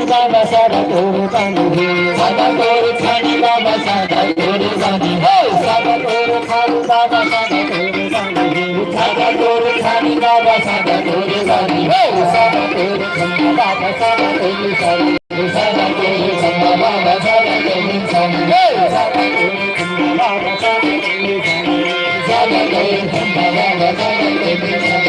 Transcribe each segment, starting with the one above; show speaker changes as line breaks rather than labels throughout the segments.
बाबा सादा तोरे जानी हे सादा तोरे खानी बाबा सादा तोरे जानी हे सादा तोरे खानी बाबा सादा तोरे जानी हे सादा तोरे खानी बाबा सादा तोरे जानी हे सादा तोरे खानी बाबा सादा तोरे जानी सादा तोरे खानी बाबा सादा तोरे जानी हे सादा तोरे खानी बाबा सादा तोरे जानी सादा तोरे खानी बाबा सादा तोरे जानी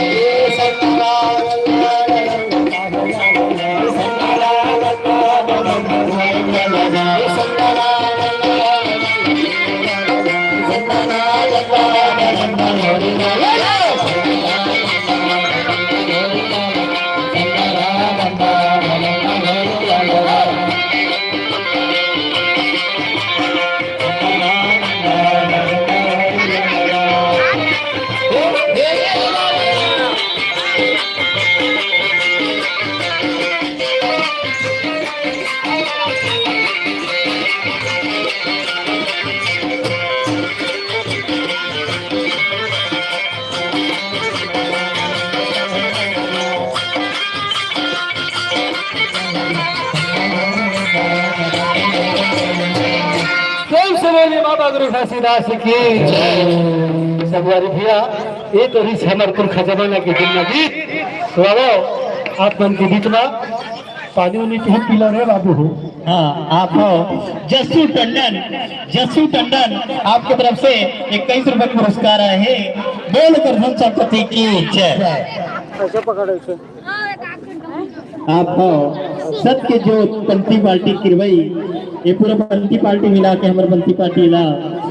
बाबा गुरु घासीदास की भैया ये तो रिच हमारे पुरखा जमाना की जिंदगी बाबा आप मन के बीच में पानी उनी पीला रहे बाबू हो।
हाँ आप हो जस्सू टंडन आपकी तरफ से 21 रुपए पुरस्कार है। बोल कर संपत्ति की जय। आप हो सत्य जो पंथी पार्टी किरवई ये पूरा पंथी पार्टी मिला के हमारे पंथी पार्टी ला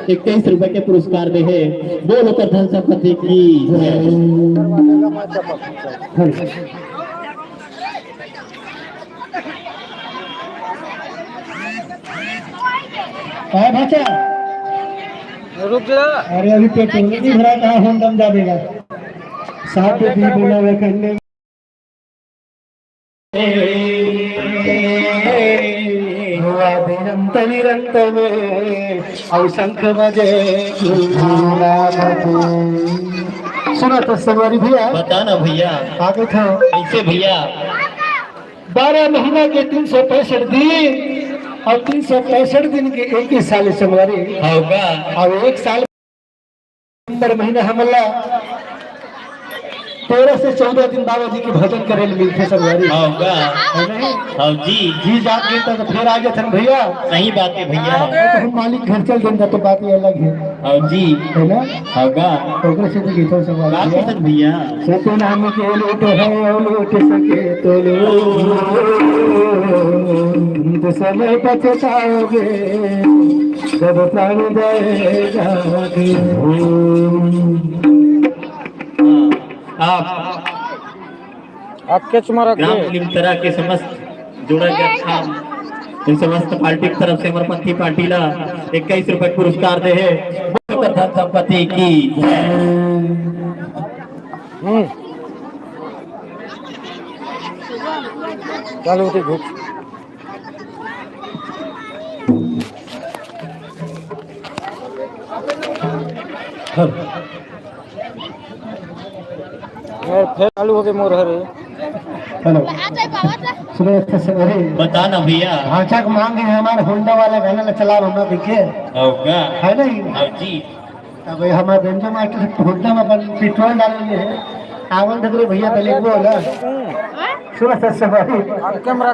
21 रुपए के पुरस्कार दे है। बोल कर धन संपत्ति की जय।
भाचा रुक जा। अरे अभी पेट्रोल नहीं भरा कहाँ होम दम जा देगा साथ भी बोला हुआ करने निरंत में और शंख बजे सुना तो सवारी भैया
बता ना भैया
आगे था
ऐसे भैया
12 महीना के 365 दिन और 365 दिन के एक ही साल सवारी
होगा
और एक साल महीना हमला 13 से 14 दिन बाबा जी के भजन करे मिलते सवारी
होगा हाँ जी
जात गए तो फिर आगे थे भैया।
सही बात है भैया
तो हम मालिक घर चल देंगे तो बात ये अलग है
हाँ जी
है ना
होगा
तो से तो गीतों सवारी
भैया
सत्य नाम के लूट है और लूट सके तो लो समय पछताओगे जब प्राण जाएगा
आपके ग्राम लिमतरा के समस्त जुड़ा गया था इन समस्त पार्टी की तरफ से अमरपंथी पार्टी ला 21 रुपए पुरस्कार दे है। धन संपत्ति की
चालू होती भूख फिर चालू हो गए मोर हरे हेलो
बता ना भैया
भाषा को मांगे हमारे होंडा वाला गाना ला चला रहा दिखे
होगा
है नहीं
जी
अब हमारे बेंजो मास्टर होंडा में पेट्रोल डालेंगे आवल धरे भैया पहले बोला सुना सवारी कैमरा